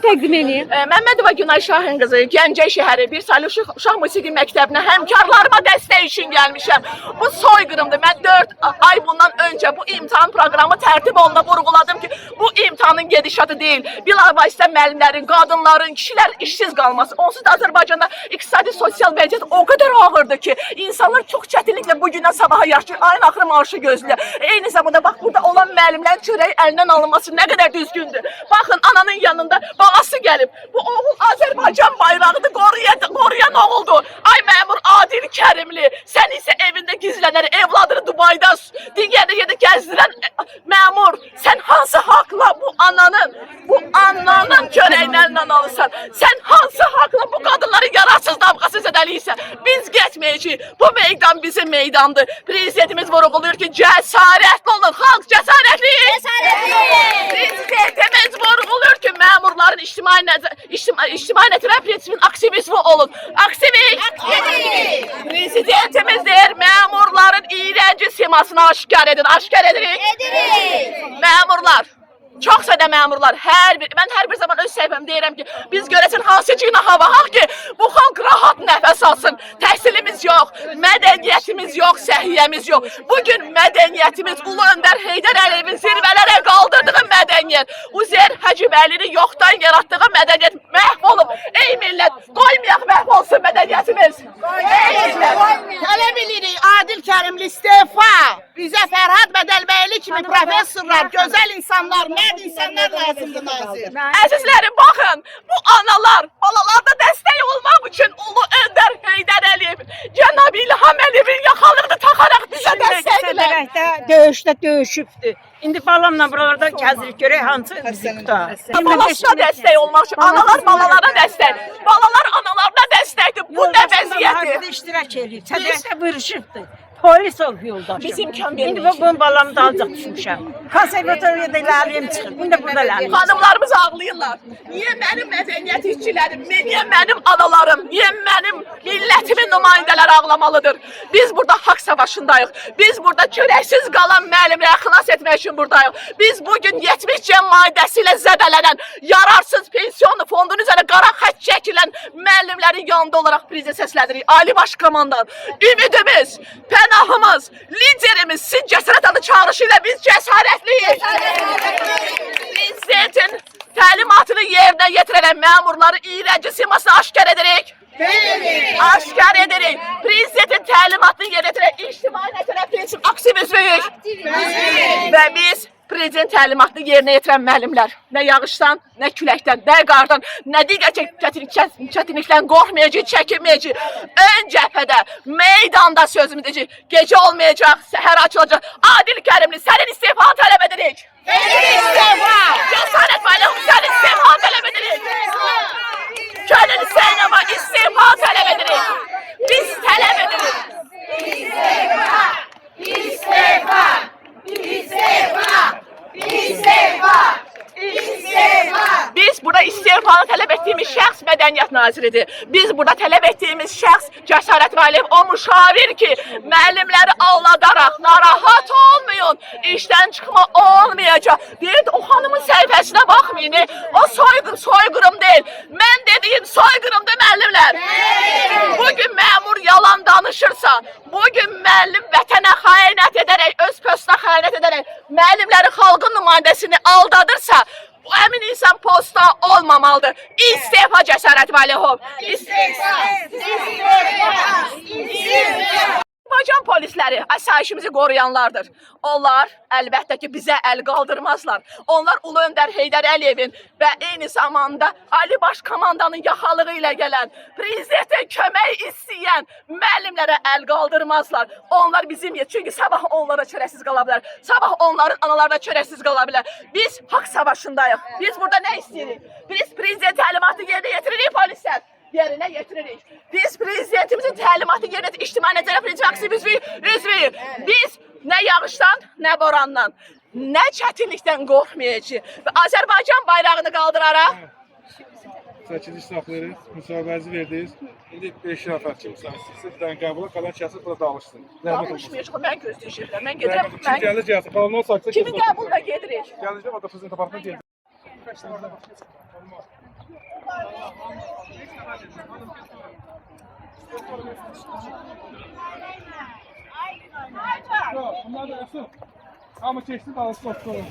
təqdim edin. Məmmədova Günay Şahin qızı, Gəncə şəhəri Bir saylı Uşaq Musiqi Məktəbinə həmkarlarıma dəstək üçün gəlmişəm. Bu soyqırımdır. Mən 4 ay bundan öncə bu imtahan proqramı tərtib oluna vurğuladım ki, bu imtahanın gedişatı deyil. Bilavasitə müəllimlərin, qadınların, kişilər işsiz qalması. Onsuz da Azərbaycanda iqtisadi sosial vəziyyət o qədər ağırdır ki, insanlar çox çətinliklə bugündən sabaha yaşayır. Ayın axırı maaşı gözləyir. Eyni zamanda bax burada olan müəllimlərin çörəyi əlindən alınması nə qədər düzgündür. Baxın ananın yanında balası gəlib. Bu oğul Azərbaycan bayrağını qoruyan oğuldur. Ay məmur Adil Kərimli, sən isə evində gizlənər, evladını Dubayda, digər yerdə gəzdirən məmur, sən hansı haqla bu ananın çörəyindən alırsan? Sən hansı haqla bu qadınları yararsız damğasız edəliysən? Biz getməyəcəyik. Bu meydan bizim meydandır. Prezidentimiz vurğuluyor ki, cəsarətli olun, xalq cəsarətli. Prezidentimiz vurğuluyor ki, məmurların ictimai nəticə prinsipinin aktivisti olun. Aktivist! Prezidentimiz deyir, məmurların iğrənci simasını aşkar edin. Aşkar edirik. Məmurlar. Çox sayda məmurlar, mən hər bir zaman öz səhifəmdə deyirəm ki, biz görəsən hansı günə hava haq ki, bu xalq rahat nəfəs alsın. Təhsilimiz yox, mədəniyyətimiz yox, səhiyyəmiz yox. Bugün mədəniyyətimiz Ulu Öndər Heydər Əliyevin zirvələrə qaldırdığı mədəniyyət, Uzer Hacıbəlini yoxdan yaratdığı mədəniyyət məhv olub. Ey millət, qoymayaq məhv olsun mədəniyyətimiz. Tələb edirik Adil Kərimli istefa. Bizə Fərhad Bədəlbəyli kimi professorlar, gözəl insanlar, mərd insanlar lazımdır nazir. Əzizlərim, baxın, bu analar, balalarda dəstək olmaq üçün Ulu Öndər Heydər Əliyev, Cənab İlham Əliyevin yaxalığını taxaraq bizə dəstəkdirlər. Döyüşdə döyüşübdür. İndi balamla buralarda gəzirik, görək hansı bizi tutar. Balasına dəstək olmaq üçün, analar balalara dəstək, balalar analarına dəstəkdir. Bu nə vəziyyəti? İştirak edir, sədəsə vırışıbdır. Polis ol yoldaşım. Biz imkan İndi verməyik. bu balamı da alacaq düşmüşəm. Konservatoriyada ilərliyim çıxır. İndi burada ilərliyim. Xanımlarımız ağlayırlar. Niyə mənim mədəniyyət işçilərim, niyə mənim analarım, niyə mənim millətimin nümayəndələri ağlamalıdır? Biz burada haqq savaşındayıq. Biz burada çörəksiz qalan müəllimləri xilas etmək üçün buradayıq. Biz bugün 70 maddəsi ilə zədələnən, yararsız pensiyon fondunun üzərində qara xətt çəkilən müəllimlərin yanında olaraq prizə səslədirik. Ali Baş Komandan, ümidimiz, pənahımız, liderimiz sizin cəsarət adı çağırışı ilə biz cəsarətliyik. Prezidentin təlimatını yerinə yetirən məmurları iğrənci simasını aşkar edirik. Aşkar edirik. Prezidentin təlimatını yerinə yetirən ictimai nəticə prinsip aktivistiyik. Və biz prezident təlimatını yerinə yetirən müəllimlər nə yağışdan, nə küləkdən, nə qardan, nə digər çətinlikdən qorxmayacaq, çəkinməyəcək. Ön cəbhədə, meydanda sözümüz edəcək. Gecə olmayacaq, səhər açılacaq. Adil Kərimli, sənin istifanı tələb edirik. İstifa! Cəsarət Bayramı, sənin istifanı tələb edirik. Könül Zeynəbə istifa tələb edirik. Biz tələb edirik. İstifa! İstifa! İstifa! İstifa! İstifa! Biz burada istifanı tələb etdiyimiz şəxs mədəniyyət naziridir. Biz burada tələb etdiyimiz şəxs Cəsarət Valiyev, o müşavir ki, müəllimləri aldadaraq narahat olmayın, işdən çıxma olmayacaq. Deyir, o xanımın səhifəsinə baxmayın, o soyqırım deyil. Mən dediyim soyqırımdır müəllimlər. Bugün məmur yalan danışırsa, bugün müəllim vətənə xəyanət edərək, öz pöstünə xəyanət edərək, müəllimləri xalqın nümayəndəsini aldadırsa, bu əmin insan posta olmamalıdır. İstifa Cəsarət Valiyov. İstifa! Azərbaycan polisləri asayişimizi qoruyanlardır. Onlar əlbəttə ki bizə əl qaldırmazlar. Onlar Ulu Öndər Heydər Əliyevin və eyni zamanda Ali Baş Komandanın yaxalığı ilə gələn, prezidentin kömək istəyən müəllimlərə əl qaldırmazlar. Onlar bizim çünki sabah onlara çörəksiz qala bilər. Sabah onların analarına çörəksiz qala bilər. Biz haqq savaşındayıq. Biz burada nə istəyirik? Biz prezident təlimatı yerinə yetiririk polislər. Yerinə yetiririk. Biz prezidentimizin təlimatı yerinə ictimai nəzərə prinsip üzvüyük. Biz nə yağışdan, nə borandan, nə çətinlikdən qorxmayacağıq. Və Azərbaycan bayrağını qaldıraraq 8 saxlayırıq, müsahibənizi verdiniz. İndi 5 nəfər kimsiniz. Sizdən qəbula qalan şəxsi burada dağılışsın. Danışmayacaq, mən gözləyəcəklər. Mən gedirəm. Kim gəlir gəlsin, qalanlar sakitə Kimin qəbuluna gedirik? Gələcək, o da prezident apartına gedir. Bunlar da Yusuf. Hamı keçdi, dalısı olsun.